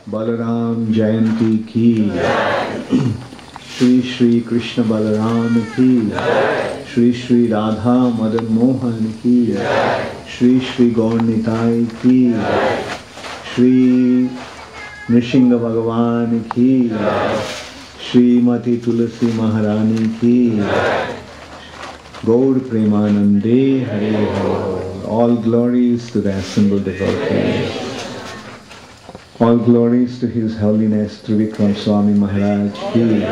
Balaram Jayanti ki Shri Shri Krishna Balaram ki Shri Shri Radha Madan Mohan ki Shri Shri Gaur Nitai ki Shri Nrsimha Bhagavan ki Shri Mati Tulasi Maharani ki Gaur Premanande Hare Hare. All glories to the assembled devotees. All glories to His Holiness Trivikram Swami Maharaj ki,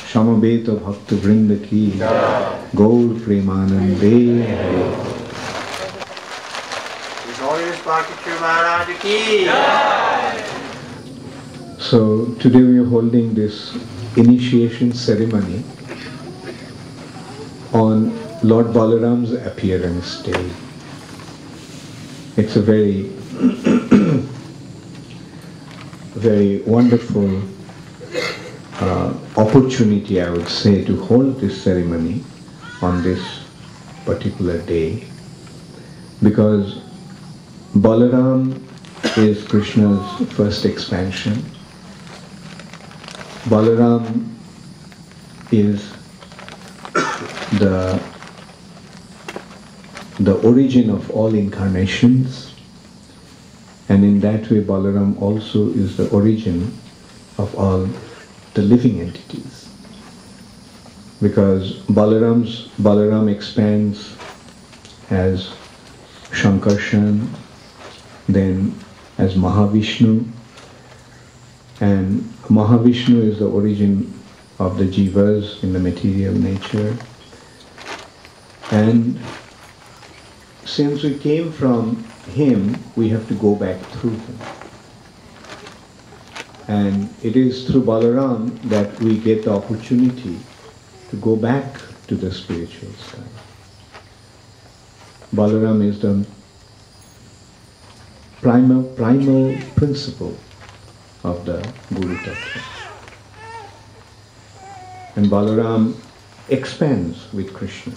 Shamabeta Bhakta Vrinda ki, Gaur Premanande Hare. His Holiness Bhakti Charu Maharaj ki. So today we are holding this initiation ceremony on Lord Balaram's appearance day. It's a very very wonderful opportunity, I would say, to hold this ceremony on this particular day, because Balaram is Krishna's first expansion. Balaram is the origin of all incarnations. And in that way, Balaram also is the origin of all the living entities. Because Balaram expands as Shankarshan, then as Mahavishnu, and Mahavishnu is the origin of the jivas in the material nature. And since we came from Him, we have to go back through Him. And it is through Balaram that we get the opportunity to go back to the spiritual side. Balaram is the primal principle of the Guru Tattva. And Balaram expands with Krishna.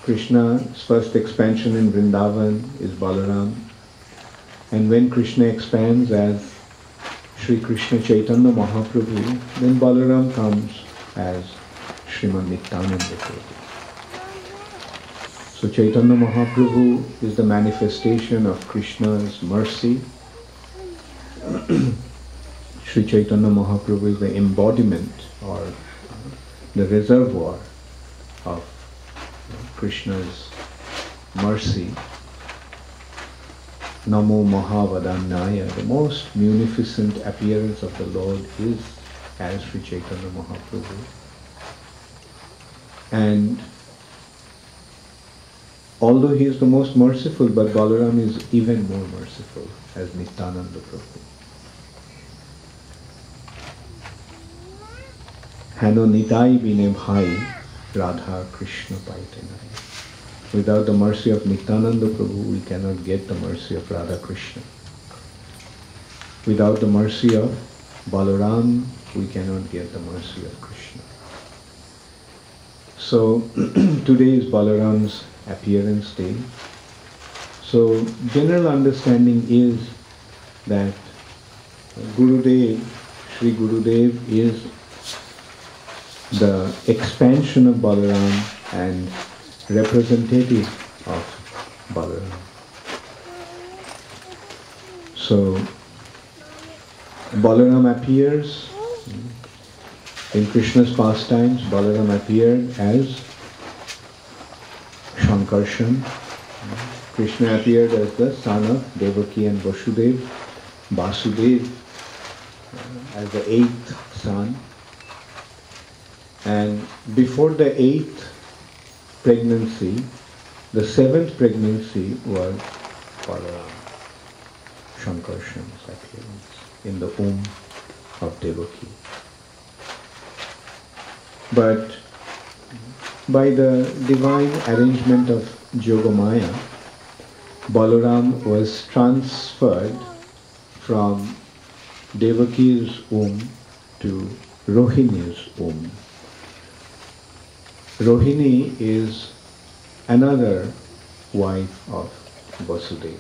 Krishna's first expansion in Vrindavan is Balaram. And when Krishna expands as Sri Krishna Chaitanya Mahaprabhu, then Balaram comes as Sriman Nityananda Prabhu. So Chaitanya Mahaprabhu is the manifestation of Krishna's mercy. Sri Chaitanya Mahaprabhu is the embodiment or the reservoir of Krishna's mercy. Namo Mahavadanyaya, the most munificent appearance of the Lord is as Sri Chaitanya Mahaprabhu. And although he is the most merciful, but Balaram is even more merciful as Nityananda Prabhu. Hano Nitai bine bhai, Radha Krishna Paitanai. Without the mercy of Nityananda Prabhu, we cannot get the mercy of Radha Krishna. Without the mercy of Balaram, we cannot get the mercy of Krishna. So today is Balaram's appearance day. So general understanding is that Gurudev, Sri Gurudev is the expansion of Balaram and representative of Balaram. So Balaram appears in Krishna's pastimes. Balaram appeared as Shankarshan. Krishna appeared as the son of Devaki and Vasudeva. Vasudeva as the 8th son. And before the 8th pregnancy, the 7th pregnancy was Balaram, Shankarshan's appearance in the womb of Devaki. But by the divine arrangement of Yogamaya, Balaram was transferred from Devaki's womb to Rohini's womb. Rohini is another wife of Vasudeva.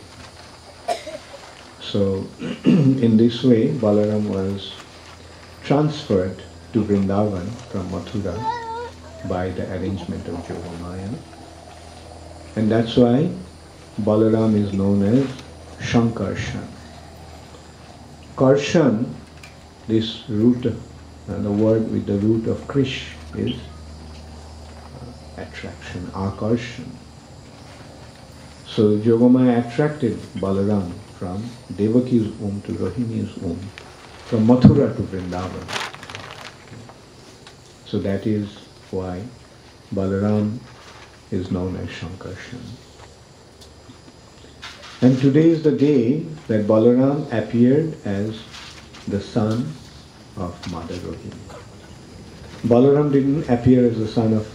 So in this way, Balaram was transferred to Vrindavan from Mathura by the arrangement of Yogamaya. And that's why Balaram is known as Shankarshan. Karshan, this root, the word with the root of Krish is attraction, Akarshan. So Yogamaya attracted Balaram from Devaki's womb to Rohini's womb, from Mathura to Vrindavan. So that is why Balaram is known as Shankarshan. And today is the day that Balaram appeared as the son of Mother Rohini. Balaram didn't appear as the son of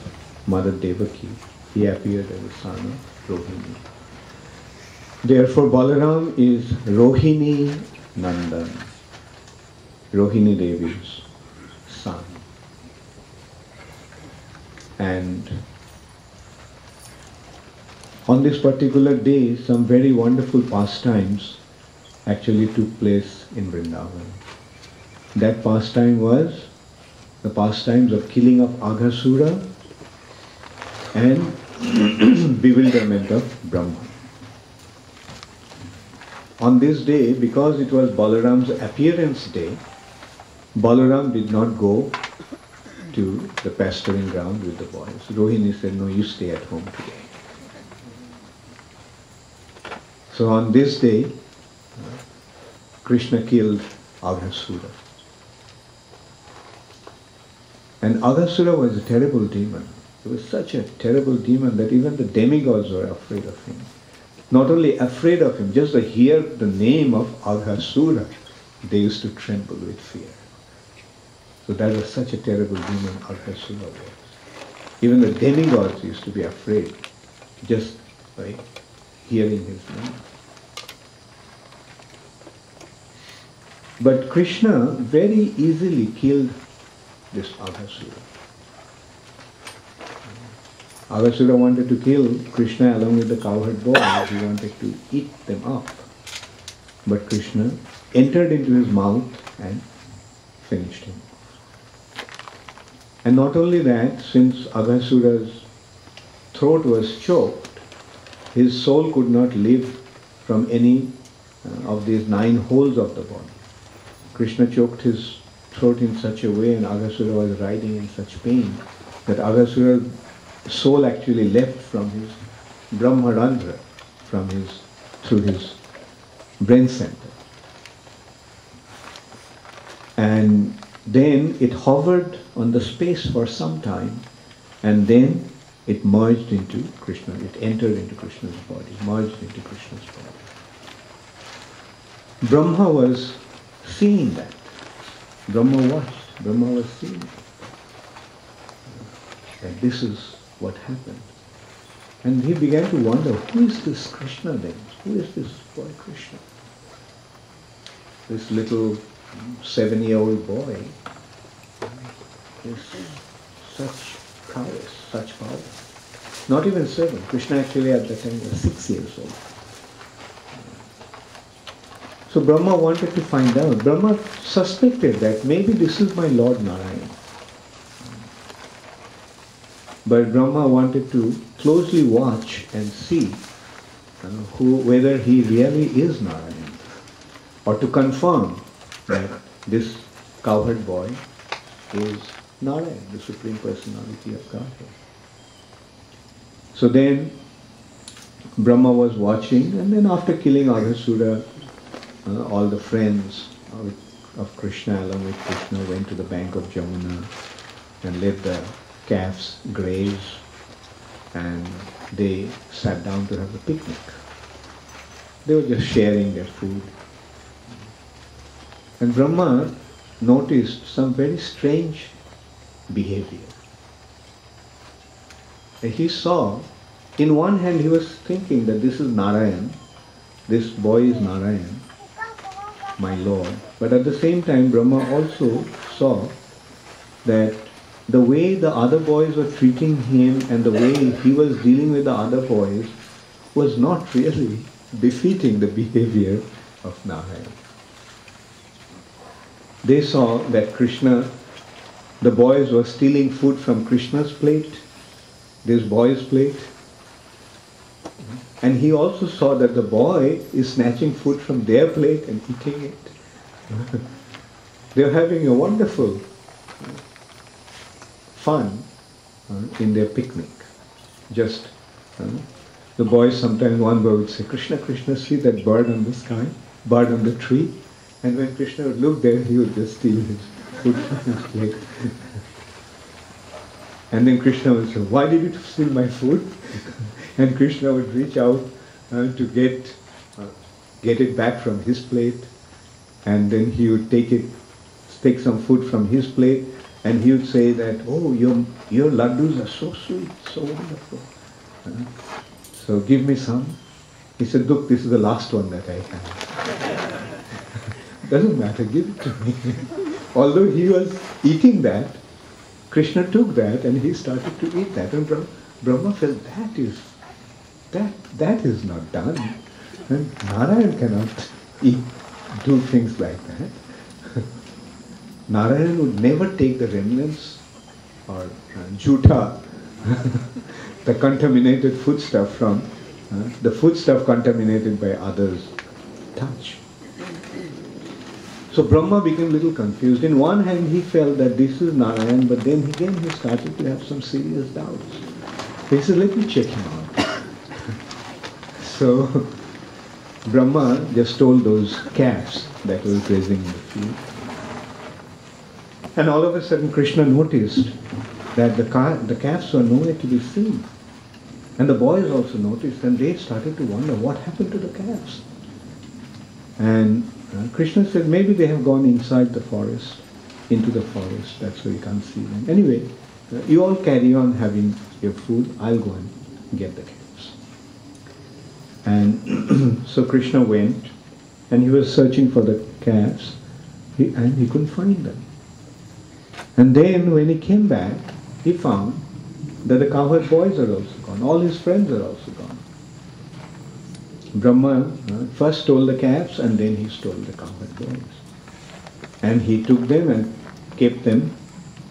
Mother Devaki. He appeared as the son of Rohini. Therefore, Balaram is Rohini Nandan, Rohini Devi's son. And on this particular day, some very wonderful pastimes actually took place in Vrindavan. That pastime was the pastimes of killing of Aghasura and bewilderment of Brahma. On this day, because it was Balaram's appearance day, Balaram did not go to the pasturing ground with the boys. Rohini said, no, you stay at home today. So on this day, Krishna killed Aghasura. And Aghasura was a terrible demon. He was such a terrible demon that even the demigods were afraid of him. Not only afraid of him, just to hear the name of Aghasura, they used to tremble with fear. So that was such a terrible demon Aghasura was. Even the demigods used to be afraid just by hearing his name. But Krishna very easily killed this Aghasura. Aghasura wanted to kill Krishna along with the cowherd boys. He wanted to eat them up. But Krishna entered into his mouth and finished him. And not only that, since Aghasura's throat was choked, his soul could not live from any of these 9 holes of the body. Krishna choked his throat in such a way, and Aghasura was writhing in such pain that Aghasura's soul actually left from his Brahmarandhra, through his brain center. And then it hovered on the space for some time, and then it merged into Krishna. It entered into Krishna's body, merged into Krishna's body. Brahma was seeing that. Brahma watched. Brahma was seeing. And this is what happened. And he began to wonder, who is this Krishna then? Who is this boy Krishna? This little 7-year-old boy is such prowess, such power. Not even 7. Krishna actually at that time was 6 years old. So Brahma wanted to find out. Brahma suspected that maybe this is my Lord Narayan. But Brahma wanted to closely watch and see whether he really is Narayan, or to confirm that this cowherd boy is Narayan, the Supreme Personality of Godhead. So then Brahma was watching, and then after killing Aghasura, all the friends of Krishna along with Krishna went to the bank of Jamuna and let the calves graze, and they sat down to have a picnic. They were just sharing their food. And Brahma noticed some very strange behavior. He saw, in one hand he was thinking that this is Narayan, this boy is Narayan, my Lord. But at the same time, Brahma also saw that the way the other boys were treating him and the way he was dealing with the other boys was not really befitting the behavior of Narayan. They saw that Krishna, the boys were stealing food from Krishna's plate, this boy's plate. And he also saw that the boy is snatching food from their plate and eating it. They're having a wonderful fun in their picnic. Just the boys, sometimes one boy would say, Krishna, Krishna, see that bird on the sky, bird on the tree. And when Krishna would look there, he would just steal his food from his plate. And then Krishna would say, why did you steal my food? And Krishna would reach out to get it back from his plate. And then he would take some food from his plate, and he would say that, oh, your laddus are so sweet, so wonderful. So give me some. He said, look, this is the last one that I have. Doesn't matter, give it to me. Although he was eating that, Krishna took that and he started to eat that. And Brahma felt that is not done. And Narayan cannot do things like that. Narayan would never take the remnants or juta, the contaminated foodstuff from the foodstuff contaminated by others' touch. So Brahma became a little confused. In one hand he felt that this is Narayan, but then again he started to have some serious doubts. So he said, let me check him out. So Brahma just told those calves that were grazing in the field. And all of a sudden Krishna noticed that the calves were nowhere to be seen. And the boys also noticed, and they started to wonder what happened to the calves. And Krishna said, maybe they have gone inside the forest, into the forest, that's why you can't see them. Anyway, you all carry on having your food, I'll go and get the calves. And so Krishna went, and he was searching for the calves, and he couldn't find them. And then when he came back, he found that the cowherd boys are also gone, all his friends are also gone. Brahma first stole the calves and then he stole the cowherd boys. And he took them and kept them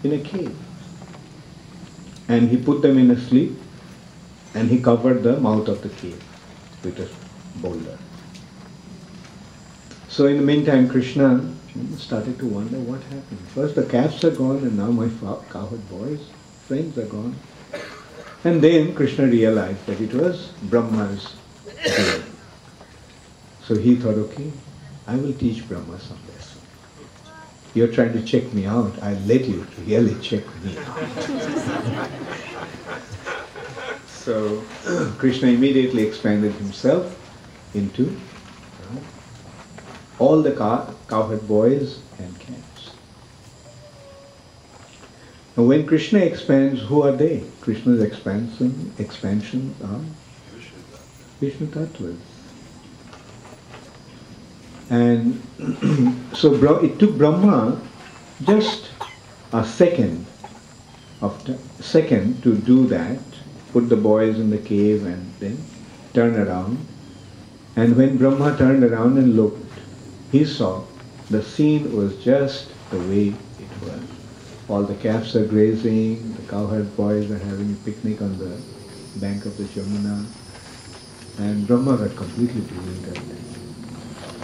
in a cave. And he put them in a sleep and he covered the mouth of the cave with a boulder. So in the meantime, Krishna started to wonder what happened. First the calves are gone and now my cowherd boys, friends are gone. And then Krishna realized that it was Brahma's doing. So he thought, okay, I will teach Brahma some lesson. You're trying to check me out, I'll let you really check me out. So Krishna immediately expanded himself into all the cowherd boys and calves. Now when Krishna expands, who are they? Krishna's expansions are Vishnu Tattvas. And so it took Brahma just a second to do that, put the boys in the cave and then turn around. And when Brahma turned around and looked, he saw the scene was just the way it was. All the calves are grazing, the cowherd boys are having a picnic on the bank of the Jamuna, and Brahma got completely bewildered.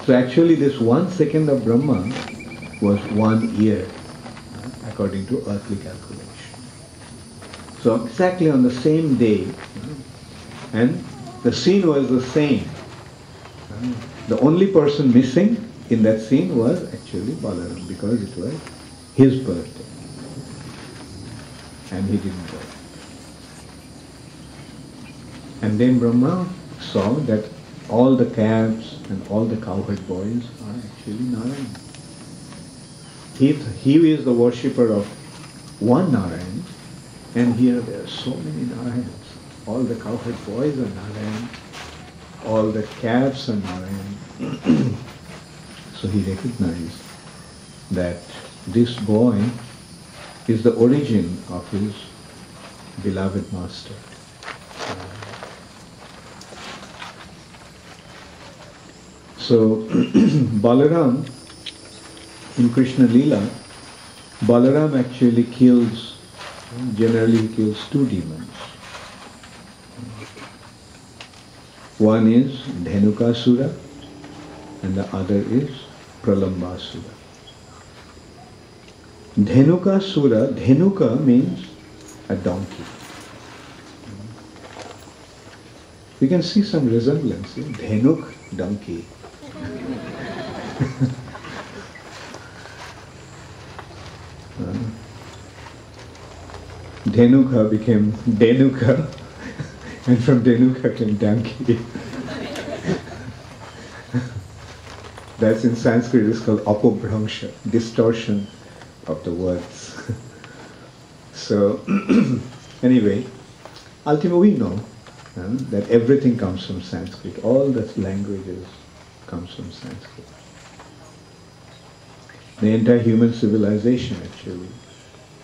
So actually this 1 second of Brahma was 1 year, according to earthly calculation. So exactly on the same day, and the scene was the same. The only person missing in that scene was actually Balarama, because it was his birthday. And he didn't go. And then Brahma saw that all the calves and all the cowherd boys are actually Narayan. He is the worshipper of one Narayan, and here there are so many Narayans. All the cowherd boys are Narayan, all the calves are Narayan. So he recognized that this boy is the origin of his beloved master. So Balaram, in Krishna Leela, Balaram actually kills, generally he kills two demons. One is Dhenukasura and the other is Pralambasura. Dhenukasura, Dhenuka means a donkey. We can see some resemblance. Dhenuk, donkey. Dhenuka became Denuka, and from Denuka came donkey. That's in Sanskrit, it's called apobhrangsha, distortion of the words. So, anyway, ultimately we know that everything comes from Sanskrit. All the languages comes from Sanskrit. The entire human civilization actually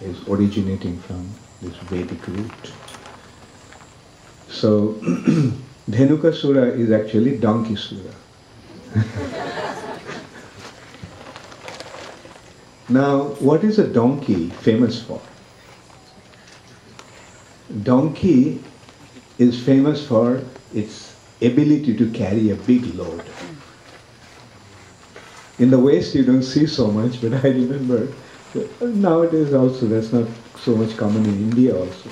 is originating from this Vedic root. So, Dhenuka Sura is actually Donkey Sura. Now, what is a donkey famous for? Donkey is famous for its ability to carry a big load. In the West you don't see so much, but I remember nowadays also that's not so much common in India also.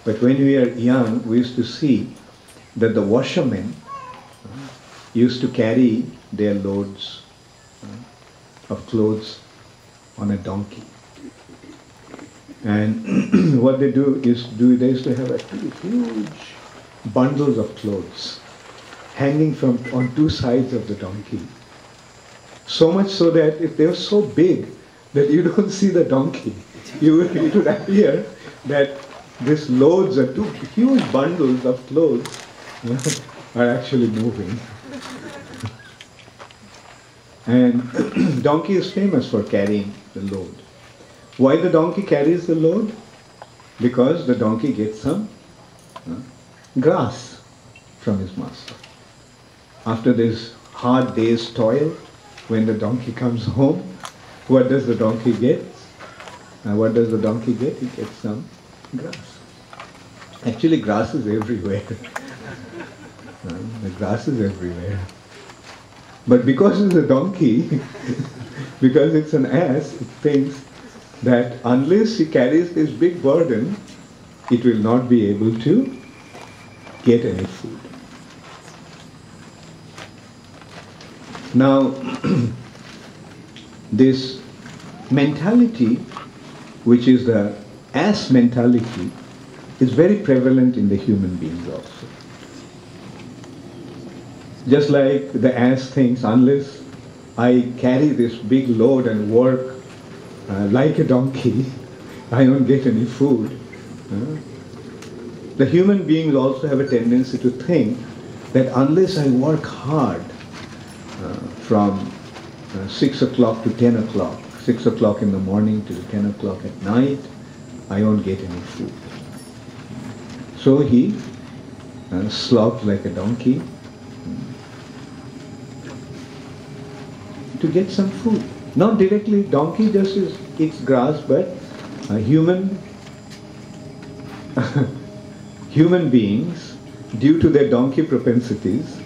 But when we were young, we used to see that the washermen used to carry their loads of clothes on a donkey. And what they do is they used to have actually huge bundles of clothes hanging from on two sides of the donkey. So much so that if they were so big that you don't see the donkey, it would appear that these loads are two huge bundles of clothes are actually moving. And donkey is famous for carrying the load. Why the donkey carries the load? Because the donkey gets some grass from his master. After this hard day's toil, when the donkey comes home, what does the donkey get? What does the donkey get? He gets some grass. Actually, grass is everywhere. The grass is everywhere. But because it's a donkey, because it's an ass, it thinks that unless he carries this big burden, it will not be able to get any food. Now, this mentality, which is the ass mentality, is very prevalent in the human beings also. Just like the ass thinks, unless I carry this big load and work like a donkey, I don't get any food. The human beings also have a tendency to think that unless I work hard from 6 o'clock to 10 o'clock, 6 o'clock in the morning to 10 o'clock at night, I won't get any food. So he slogs like a donkey to get some food. Not directly, donkey just eats grass, but human beings, due to their donkey propensities,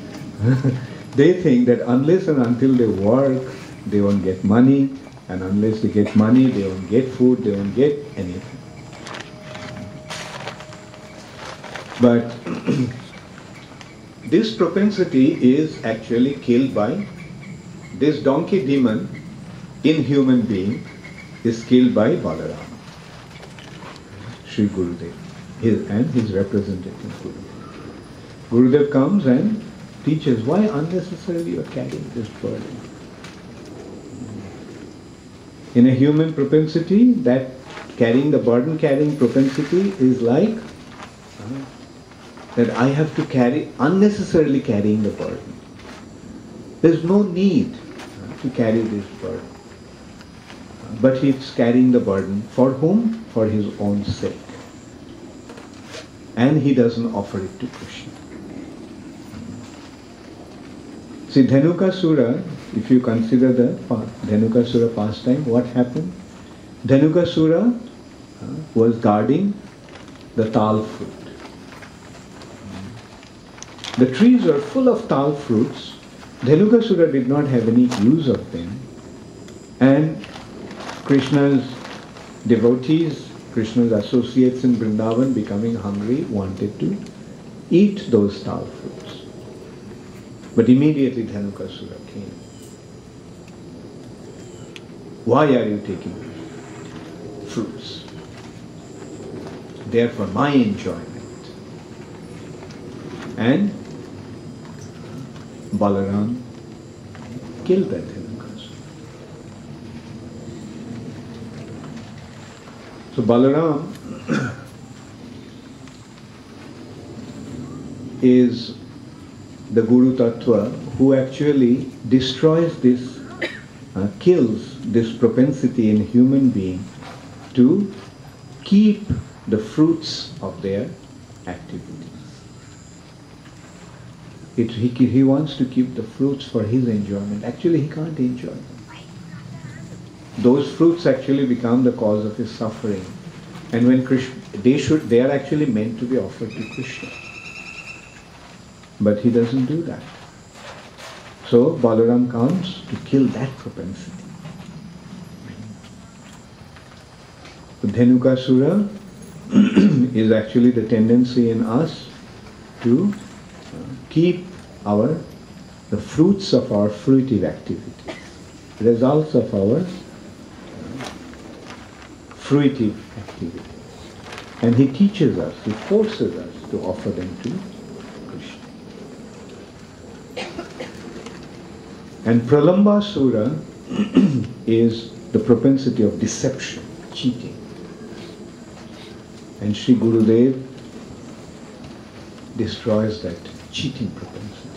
they think that unless and until they work, they won't get money, and unless they get money, they won't get food, they won't get anything. But this propensity is actually killed by this donkey demon in human being is killed by Balarama, Sri Gurudev, and his representative Gurudev. Gurudev comes and teaches why unnecessarily you are carrying this burden. In a human propensity, that carrying the burden carrying propensity is like that I have to carry, unnecessarily carrying the burden. There's no need to carry this burden. But he's carrying the burden for whom? For his own sake. And he doesn't offer it to Krishna. See, Dhenukasura, if you consider the Dhenukasura pastime, what happened? Dhenukasura was guarding the tal fruit. The trees were full of tal fruits. Dhenukasura did not have any use of them. And Krishna's devotees, Krishna's associates in Vrindavan, becoming hungry, wanted to eat those tal fruits. But immediately Dhenukasura came. Why are you taking fruits? They are for my enjoyment. And Balaram killed that Dhenukasura. So Balaram is the Guru Tattva who actually destroys this, kills this propensity in human being to keep the fruits of their activities. He wants to keep the fruits for his enjoyment. Actually, he can't enjoy them. Those fruits actually become the cause of his suffering. And when Krishna, they are actually meant to be offered to Krishna. But he doesn't do that. So Balaram comes to kill that propensity. The Dhenukasura is actually the tendency in us to keep the fruits of our fruitive activity, results of our fruitive activity. And he teaches us, he forces us to offer them to Krishna. And Pralambasura is the propensity of deception, cheating. And Sri Gurudev destroys that cheating propensity.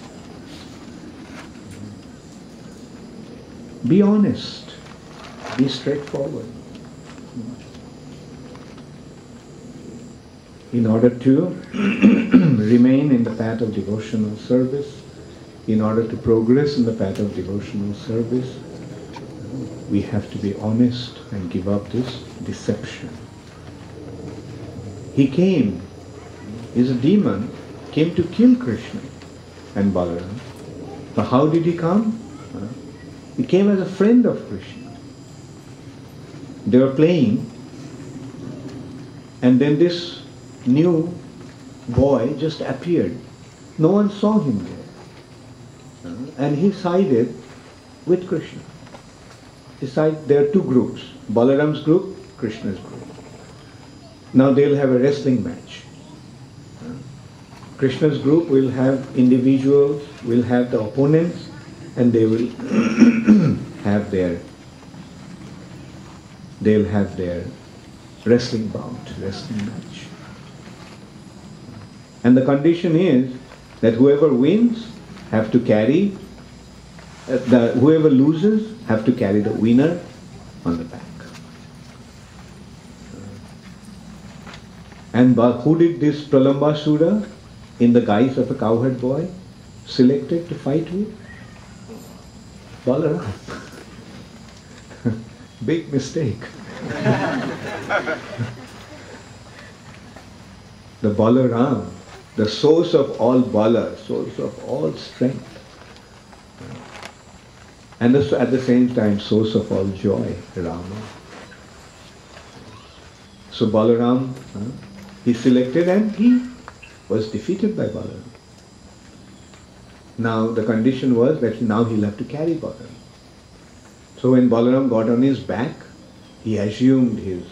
Be honest. Be straightforward. In order to remain in the path of devotional service, in order to progress in the path of devotional service, we have to be honest and give up this deception. He came, he's a demon, came to kill Krishna and Balaram. But how did he come? He came as a friend of Krishna. They were playing, and then this new boy just appeared. No one saw him there. And he sided with Krishna. There are two groups, Balaram's group, Krishna's group. Now they'll have a wrestling match. Krishna's group will have individuals, will have the opponents, and they will they'll have their wrestling bout, wrestling match. And the condition is that whoever wins have to carry, whoever loses have to carry the winner on the back. And who did this Pralambasura, in the guise of a cowherd boy, selected to fight with? Balaram. Big mistake. The Balaram, the source of all bala, source of all strength, and at the same time source of all joy, Rama. So Balaram, he selected and he was defeated by Balaram. Now the condition was that now he'll have to carry Balaram. So when Balaram got on his back, he assumed his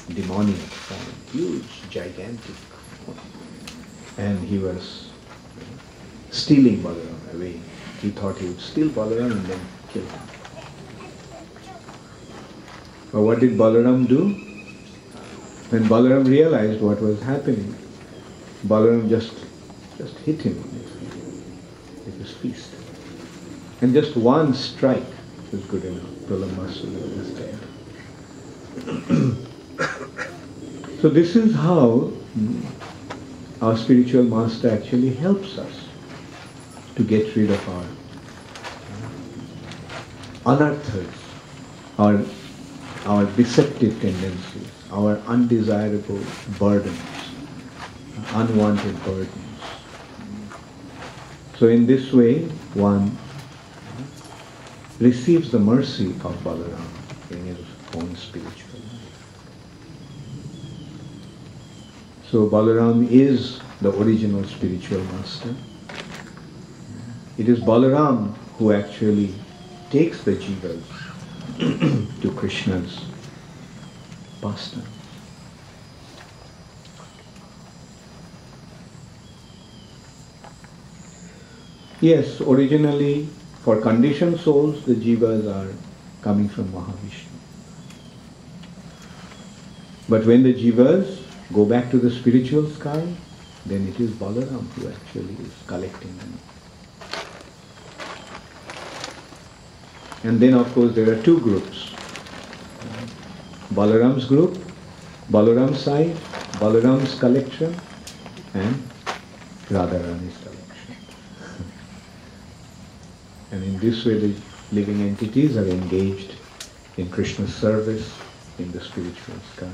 demonic form, huge, gigantic form. And he was stealing Balaram away. He thought he would steal Balaram and then kill him. But what did Balaram do? When Balaram realized what was happening, Balaram just hit him with his fist. And just one strike was good enough. Pralambasura was dead. So this is how our spiritual master actually helps us to get rid of our anarthas, our deceptive tendencies, our undesirable burdens, unwanted burdens. So in this way, one receives the mercy of Balaram in his own spiritual life. So Balaram is the original spiritual master. It is Balaram who actually takes the jivas to Krishna's pastime. Yes, originally for conditioned souls the jivas are coming from Mahavishnu. But when the jivas go back to the spiritual sky, then it is Balaram who actually is collecting them. And then of course there are two groups. Balaram's group, Balaram's side, Balaram's collection, and Radharani's collection. And in this way the living entities are engaged in Krishna's service in the spiritual sky.